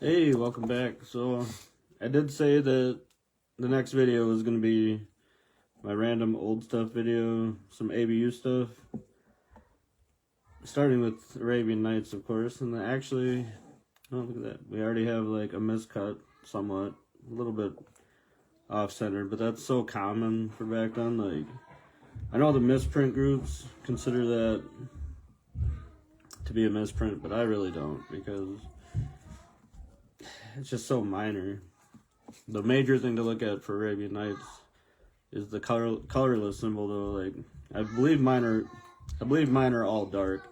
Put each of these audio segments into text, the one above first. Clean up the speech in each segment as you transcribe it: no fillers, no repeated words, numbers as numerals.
Hey, welcome back. So, I did say that the next video was going to be my random old stuff video, some ABU stuff. Starting with Arabian Nights, of course, and actually, oh, look at that. We already have like a miscut, somewhat, a little bit off-center, but that's so common for back then. Like, I know the misprint groups consider that to be a misprint, but I really don't, because it's just so minor. The major thing to look at for Arabian Nights is the colorless symbol, though. Like, I believe mine are all dark.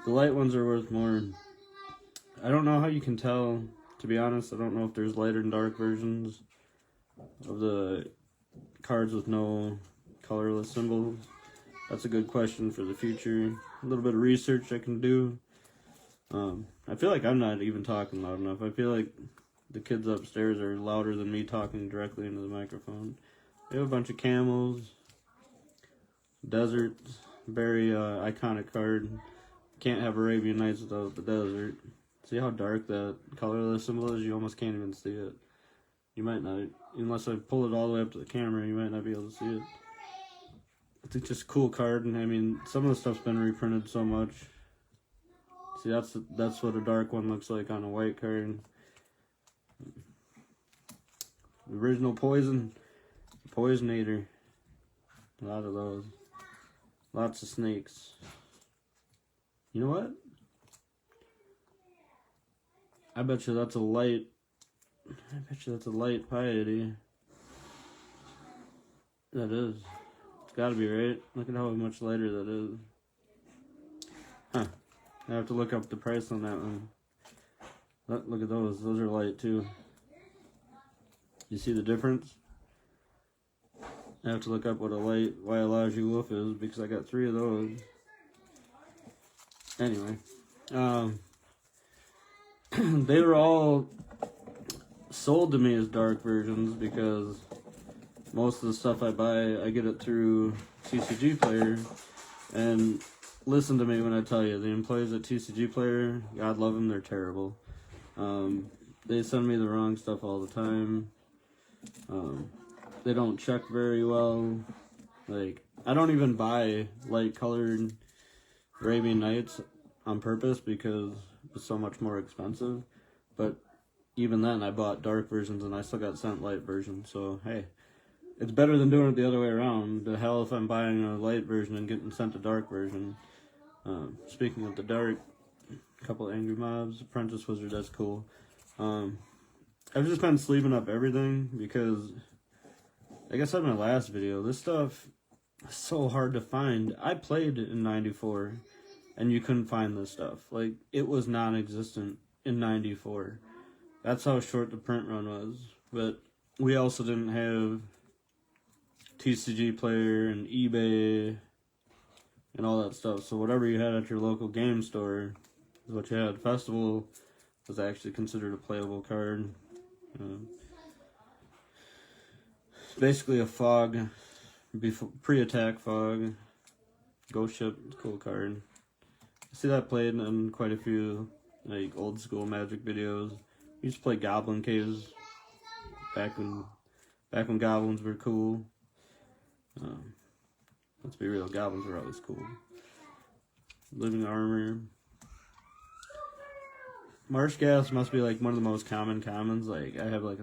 The light ones are worth more. I don't know how you can tell, to be honest. I don't know if there's light and dark versions of the cards with no colorless symbols. That's a good question for the future. A little bit of research I can do. I feel like I'm not even talking loud enough. I feel like the kids upstairs are louder than me talking directly into the microphone. We have a bunch of camels, desert, very iconic card. Can't have Arabian Nights without the desert. See how dark that colorless symbol is? You almost can't even see it. You might not, unless I pull it all the way up to the camera, you might not be able to see it. It's just a cool card, and I mean, some of the stuff's been reprinted so much. See, that's what a dark one looks like on a white card. Original Poisonator. A lot of those. Lots of snakes. You know what? I bet you that's a light piety. That is. It's gotta be, right? Look at how much lighter that is. Huh. I have to look up the price on that one. Look at those. Those are light too. You see the difference? I have to look up what a light Waialaji wolf is because I got 3 of those. Anyway, they were all sold to me as dark versions because most of the stuff I buy, I get it through TCG Player. And listen to me when I tell you, the employees at TCG Player, God love them, they're terrible. They send me the wrong stuff all the time. They don't check very well. Like, I don't even buy light colored Arabian Nights on purpose because it's so much more expensive. But even then, I bought dark versions and I still got sent light versions. So, hey, it's better than doing it the other way around. The hell if I'm buying a light version and getting sent a dark version. Speaking of the dark, a couple of Angry Mobs, Apprentice Wizard, that's cool. I've just been sleeving up everything because, like I said in my last video, this stuff is so hard to find. I played in 94 and you couldn't find this stuff. Like, it was non-existent in 94. That's how short the print run was. But we also didn't have TCG Player and eBay and all that stuff. So whatever you had at your local game store is what you had. Festival was actually considered a playable card. Basically a fog, pre-attack fog. Ghost Ship, cool card. I see that played in quite a few like old school Magic videos. We used to play Goblin Caves back when goblins were cool. Let's be real, goblins were always cool. Living Armor. Marsh Gas must be like one of the most common commons. Like, I have like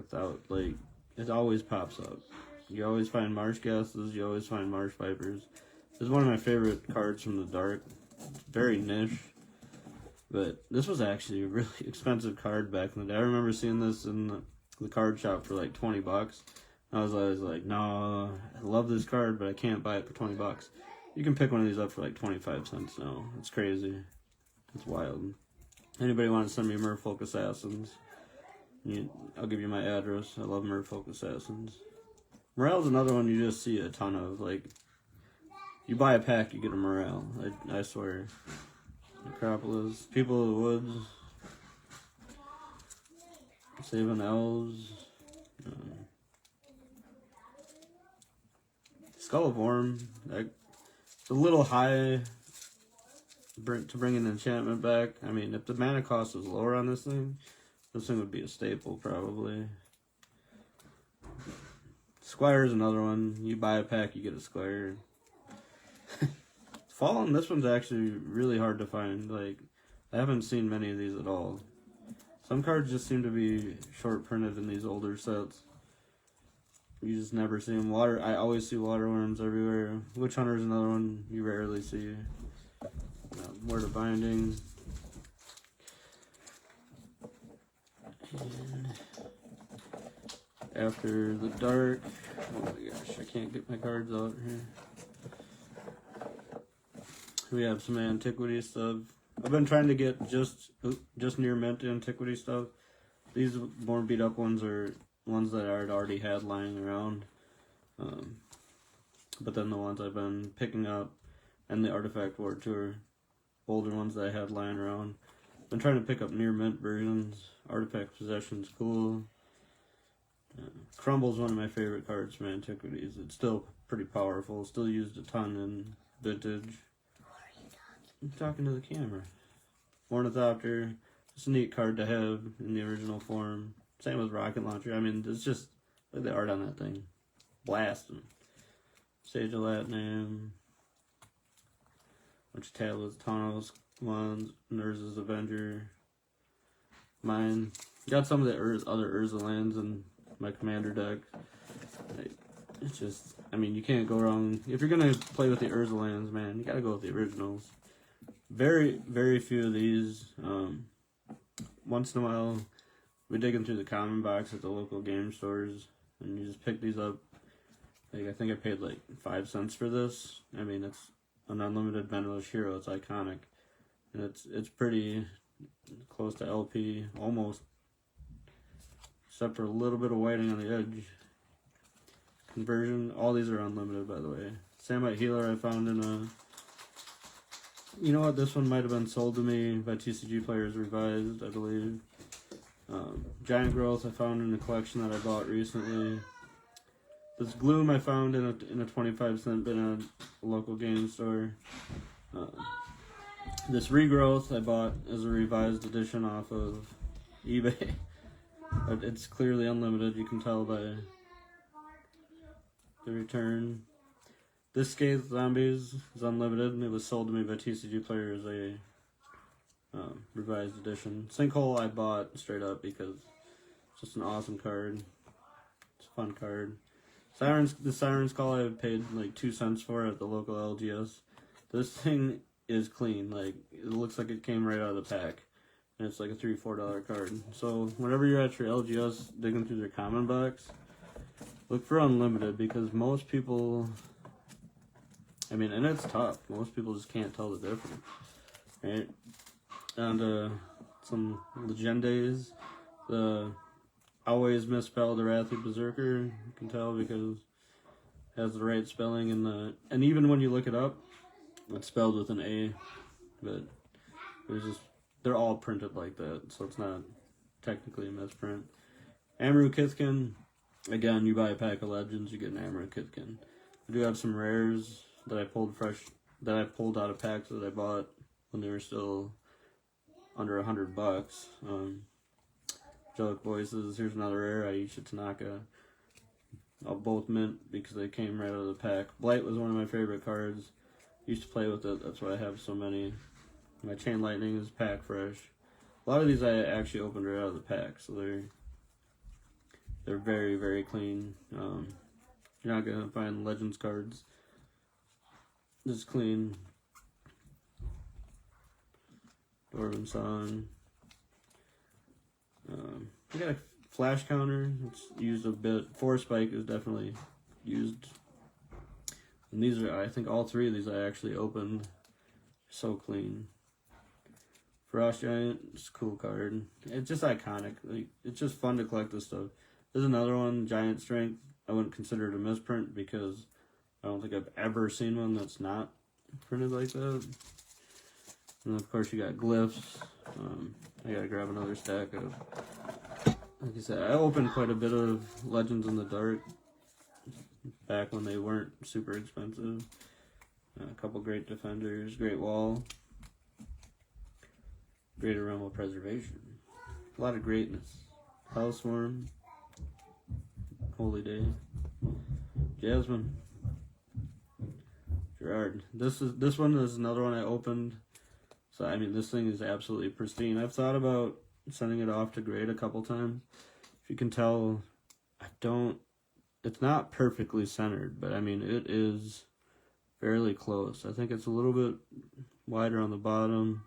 like, it always pops up. You always find Marsh Gases, you always find Marsh Vipers. This is one of my favorite cards from the dark. It's very niche. But this was actually a really expensive card back in the day. I remember seeing this in the card shop for like 20 bucks. I was always like, no, I love this card, but I can't buy it for 20 bucks. You can pick one of these up for like 25 cents now. It's crazy. It's wild. Anybody want to send me Merfolk Assassins? I'll give you my address. I love Merfolk Assassins. Morale's another one you just see a ton of. Like, you buy a pack, you get a Morale. I swear. Necropolis. People of the Woods. Saving Elves. Skull of Orm. It's a little high to bring an enchantment back. I mean, if the mana cost was lower on this thing, This thing would be a staple, probably. Squire is another one. You buy a pack, you get a Squire. Fallen, this one's actually really hard to find. Like, I haven't seen many of these at all. Some cards just seem to be short printed in these older sets. You just never see them. I always see water worms everywhere. Witch Hunter is another one you rarely see. Word of Binding. And After the Dark. Oh my gosh, I can't get my cards out here. We have some antiquity stuff. I've been trying to get just near mint antiquity stuff. These more beat up ones are ones that I'd already had lying around. But then the ones I've been picking up and the Artifact War Tour, older ones that I had lying around. Been trying to pick up near mint versions. Artifact Possession's cool. Crumble's one of my favorite cards from Antiquities. It's still pretty powerful. Still used a ton in Vintage. I'm talking to the camera. Ornithopter. It's a neat card to have in the original form. Same with Rocket Launcher. I mean, it's just, look at the art on that thing. Blasting. Sage of Latnam. Bunch of tablets. Taunos ones. Urza's Avenger. Mine. Got some of the other Urza lands in my commander deck. It's just, I mean, you can't go wrong. If you're going to play with the Urza lands, man, you got to go with the originals. Very, very few of these. Once in a while, we're digging through the common box at the local game stores, and you just pick these up. Like, I think I paid like 5 cents for this. I mean, it's an unlimited Vendilish Hero. It's iconic, and it's pretty close to LP, almost, except for a little bit of whiting on the edge. Conversion. All these are unlimited, by the way. Samite Healer I found in a. You know what? This one might have been sold to me by TCG Players Revised, I believe. Giant Growth I found in a collection that I bought recently. This Gloom I found in a 25-cent bin at a local game store. This Regrowth I bought as a revised edition off of eBay. But it's clearly unlimited, you can tell by the return. This Scathed Zombies is unlimited, and it was sold to me by TCG Player as a revised edition. Sinkhole I bought straight up because it's just an awesome card. It's a fun card. The Siren's Call I paid like 2 cents for at the local LGS. This thing is clean. Like, it looks like it came right out of the pack. And it's like a $3-4 card. So whenever you're at your LGS digging through their common box, look for unlimited, because most people, I mean, and it's tough. Most people just can't tell the difference, right? And some Legendaries, the always misspelled Arathi Berserker, you can tell because it has the right spelling, and even when you look it up, it's spelled with an A, but they're all printed like that, so it's not technically a misprint. Amaru Kithkin, again, you buy a pack of Legends, you get an Amaru Kithkin. I do have some rares that I pulled out of packs that I bought when they were still under $100. Angelic Voices, here's another rare, Aisha Tanaka. I'll both mint because they came right out of the pack. Blight was one of my favorite cards. Used to play with it, that's why I have so many. My Chain Lightning is pack fresh. A lot of these I actually opened right out of the pack, so they're very, very clean. You're not gonna find Legends cards this clean. Dwarven Song. We got a flash counter. It's used a bit. Force Spike is definitely used. And these are, I think all 3 of these I actually opened. So clean. Frost Giant, it's a cool card. It's just iconic. Like, it's just fun to collect this stuff. There's another one, Giant Strength. I wouldn't consider it a misprint because I don't think I've ever seen one that's not printed like that. And of course you got Glyphs. I gotta grab another stack of, like I said, I opened quite a bit of Legends in the Dark back when they weren't super expensive. A couple Great Defenders, Great Wall, Greater Realm of Preservation. A lot of greatness. Houseworm. Holy Day. Jasmine. Gerard. This one is another one I opened. So I mean, this thing is absolutely pristine. I've thought about sending it off to grade a couple times. If you can tell, it's not perfectly centered, but I mean, it is fairly close. I think it's a little bit wider on the bottom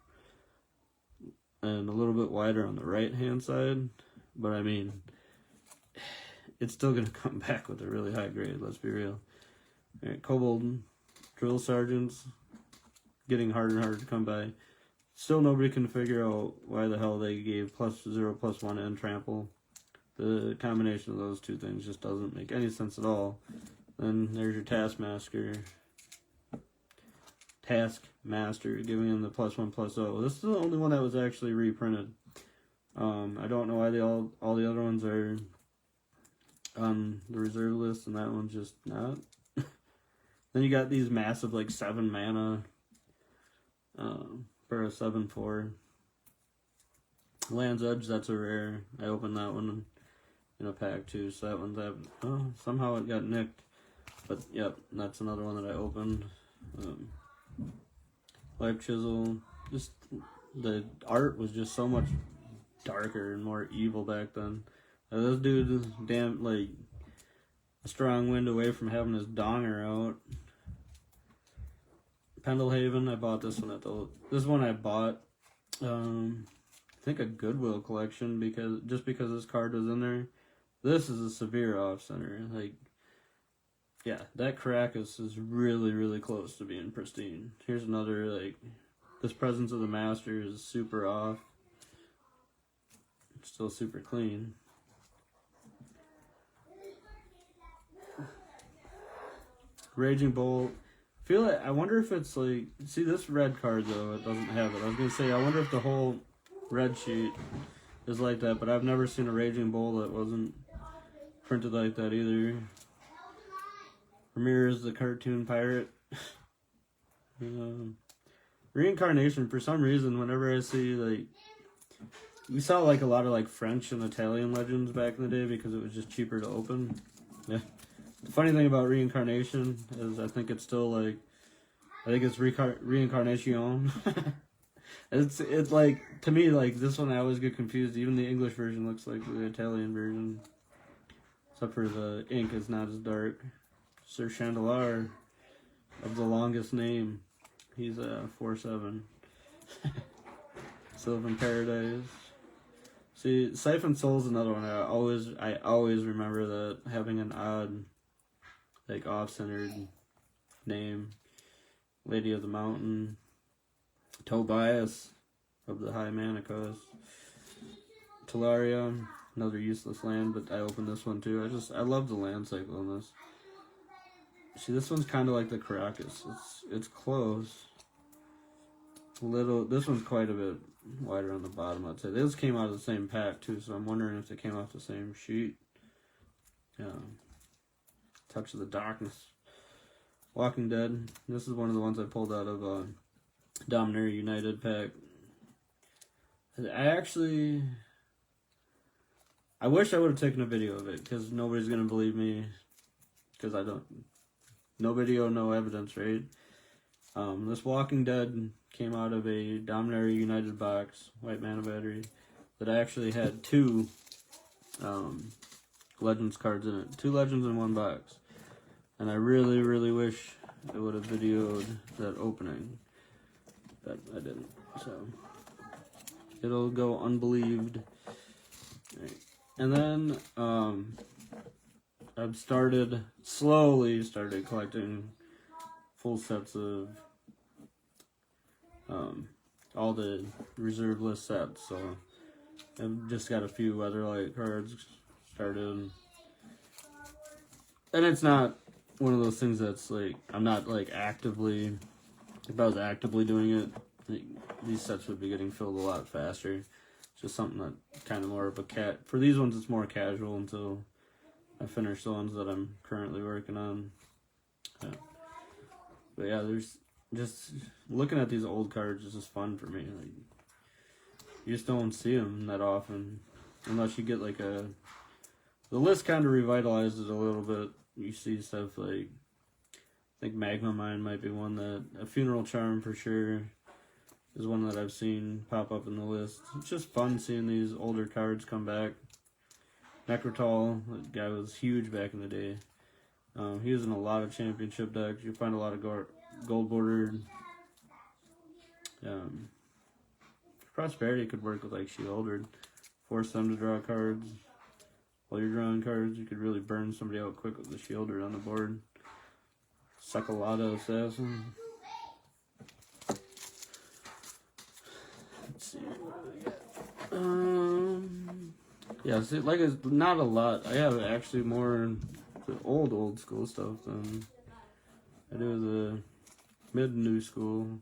and a little bit wider on the right hand side, but I mean, it's still going to come back with a really high grade, let's be real. All right, Kobold Drill Sergeants, getting harder and harder to come by. Still nobody can figure out why the hell they gave +0, +1 and trample. The combination of those two things just doesn't make any sense at all. Then there's your Taskmaster, giving him the +1/+0. This is the only one that was actually reprinted. I don't know why all the other ones are on the reserve list and that one's just not. Then you got these massive like 7 mana for a 7/4. Land's Edge, that's a rare. I opened that one in a pack too, so that one's somehow it got nicked. But yep, that's another one that I opened. Life Chisel, just the art was just so much darker and more evil back then. This dude is damn like a strong wind away from having his donger out. Pendelhaven, I bought this one I bought I think a Goodwill collection because this card was in there. This is a severe off center. Like, yeah, that Caracas is really, really close to being pristine. Here's another, like, this Presence of the Master is super off. It's still super clean. Raging Bolt. I wonder if it's like, see this red card though, it doesn't have it. I was gonna say, I wonder if the whole red sheet is like that, but I've never seen a Raging Bull that wasn't printed like that either. Ramirez, the cartoon pirate. Reincarnation, for some reason, whenever I see, like, we saw like a lot of like French and Italian legends back in the day because it was just cheaper to open. Yeah. The funny thing about Reincarnation is I think it's still like, Reincarnation. It's like, to me, like, this one I always get confused. Even the English version looks like the Italian version. Except for the ink is not as dark. Sir Chandelar of the longest name. He's a 4/7. Sylvan Paradise. See, Siphon Soul's another one. I always remember that having an odd, like, off-centered name. Lady of the Mountain. Tobias of the High Mana Cost. Talaria, another useless land, but I opened this one too. I love the land cycle on this. See, this one's kind of like the Caracas. It's close. This one's quite a bit wider on the bottom, I'd say. This came out of the same pack too, so I'm wondering if they came off the same sheet. Yeah. Touch of the Darkness. Walking Dead. This is one of the ones I pulled out of Dominaria United pack. I wish I would have taken a video of it, because nobody's going to believe me, because no video, no evidence, right? This Walking Dead came out of a Dominaria United box, white mana battery, that I actually had 2 Legends cards in it. 2 Legends in one box. And I really, really wish I would have videoed that opening. But I didn't, so it'll go unbelieved. Right. And then I've slowly started collecting full sets of all the reserve list sets. So I've just got a few Weatherlight cards started, and it's not one of those things that's like, I'm not like actively. If I was actively doing it, these sets would be getting filled a lot faster. It's just something that kind of more of a for these ones, it's more casual until I finish the ones that I'm currently working on. Yeah. But yeah, there's just looking at these old cards is just fun for me. Like, you just don't see them that often, unless you get like a. The list kind of revitalized it a little bit. You see stuff like, I think Magma Mine might be one that, a Funeral Charm for sure, is one that I've seen pop up in the list. It's just fun seeing these older cards come back. Necrotol, that guy was huge back in the day. He was in a lot of championship decks. You find a lot of gold bordered. Prosperity could work with like Shieldred. Force them to draw cards. While you're drawing cards, you could really burn somebody out quick with the Shieldred on the board. Suckalada Assassin. Let's see what we got. Yeah, see, like it's not a lot. I have actually more the old school stuff than I do the mid new school.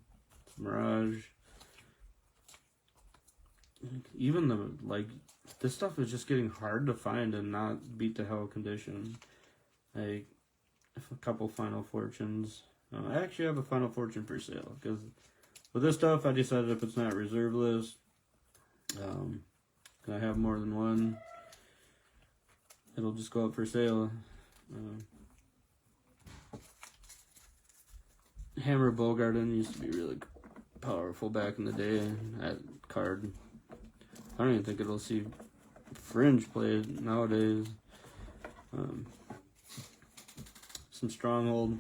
Mirage. Even the like this stuff is just getting hard to find and not beat to hell condition. Like a couple Final Fortunes. I actually have a Final Fortune for sale because with this stuff I decided if it's not reserve list, I have more than one, it'll just go up for sale. Hammer Bogarden used to be really powerful back in the day. That card, I don't even think it'll see Fringe played nowadays. Some Stronghold.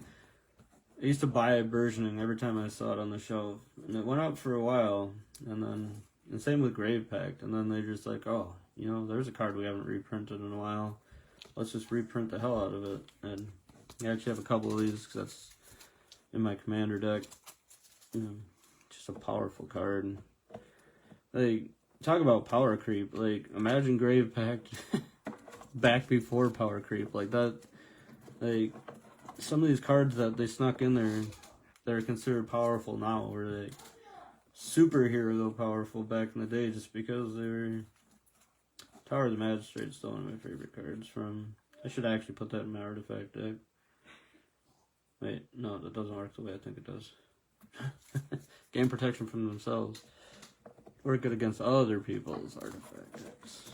I used to buy a versioning every time I saw it on the shelf, and it went up for a while, and same with Grave Pact, and then they're just like, oh, you know, there's a card we haven't reprinted in a while. Let's just reprint the hell out of it. And I actually have a couple of these because that's in my commander deck. You know, just a powerful card. Like, talk about power creep. Like, imagine Grave Pact back before power creep. Like that. Like, some of these cards that they snuck in there that are considered powerful now were like superhero powerful back in the day just because they were. Tower of the Magistrate is still one of my favorite cards from. I should actually put that in my artifact deck. Wait, no, that doesn't work the way I think it does. Gain protection from themselves. Work it against other people's artifact decks.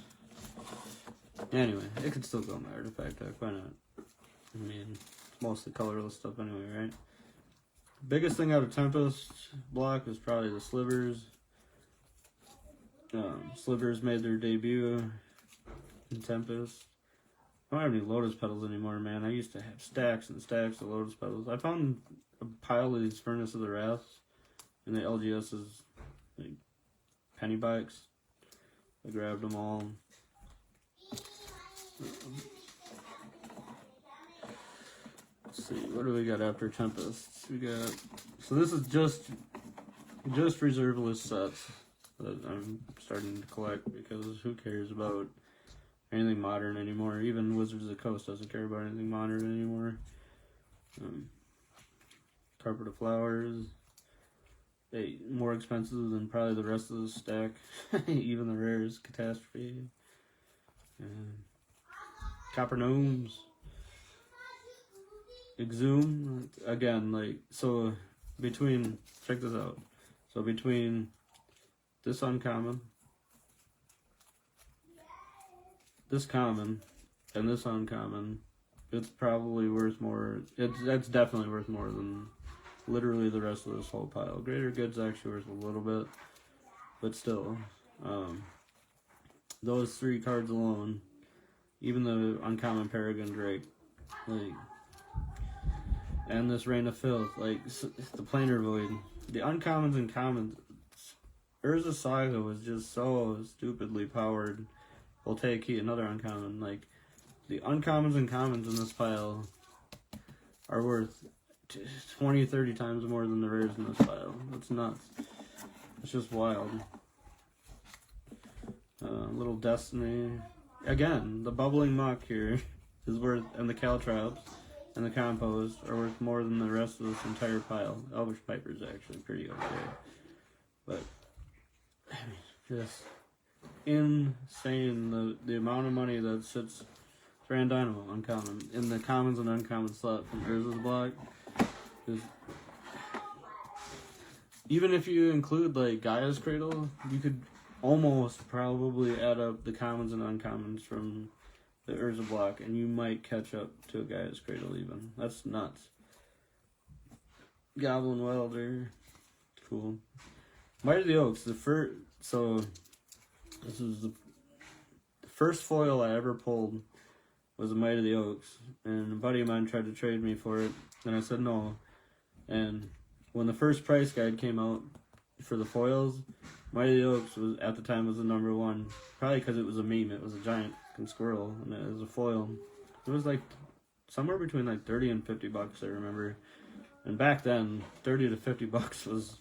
Anyway, it could still go in my artifact deck. Why not? I mean, it's mostly colorless stuff anyway, right? Biggest thing out of Tempest block is probably the Slivers. Slivers made their debut in Tempest. I don't have any Lotus Petals anymore, man. I used to have stacks and stacks of Lotus Petals. I found a pile of these Furnace of the Wrath in the LGS's like, penny bikes. I grabbed them all. Let's see, what do we got after Tempest? We got, so this is just reserve list sets that I'm starting to collect because who cares about anything modern anymore? Even Wizards of the Coast doesn't care about anything modern anymore. Carpet of Flowers. They more expensive than probably the rest of the stack. Even the rares. Catastrophe. Copper Gnomes. Exhume. Again, like, so between, check this out. So between this uncommon, this common, and this uncommon, it's probably worth more. That's definitely worth more than literally the rest of this whole pile. Greater Good's actually worth a little bit, but still, those three cards alone, even the uncommon Paragon Drake, like, and this Rain of Filth, like the Planar Void, the uncommons and commons. Urza Saga was just so stupidly powered. We'll take another uncommon. Like, the uncommons and commons in this pile are worth 20, 30 times more than the rares in this pile. That's nuts. It's just wild. Little Destiny. Again, the Bubbling Muck here is worth, and the Caltrops and the Compost are worth more than the rest of this entire pile. Elvish Piper is actually pretty okay. But, I mean, just insane the amount of money that sits Grand Dynamo uncommon in the commons and uncommon slot from Urza's block. Even if you include like Gaia's Cradle, you could almost probably add up the commons and uncommons from the Urza block, and you might catch up to a guy's Cradle even. That's nuts. Goblin Welder, cool. Might of the Oaks, so this is the first foil I ever pulled was a Might of the Oaks, and a buddy of mine tried to trade me for it, and I said no. And when the first price guide came out for the foils, Might of the Oaks was at the time was the #1, probably because it was a meme. It was a giant fucking squirrel, and it was a foil. It was like somewhere between like $30 and $50, I remember. And back then, $30 to $50 was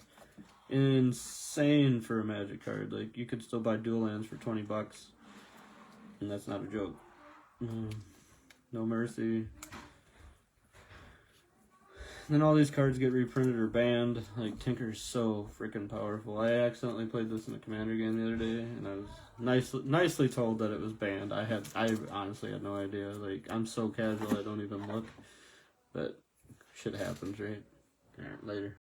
insane for a Magic card. Like, you could still buy dual lands for $20, and that's not a joke. No Mercy. Then all these cards get reprinted or banned. Like, Tinker's so freaking powerful. I accidentally played this in a Commander game the other day, and I was nicely told that it was banned. I honestly had no idea. Like, I'm so casual, I don't even look. But shit happens, right? Alright, later.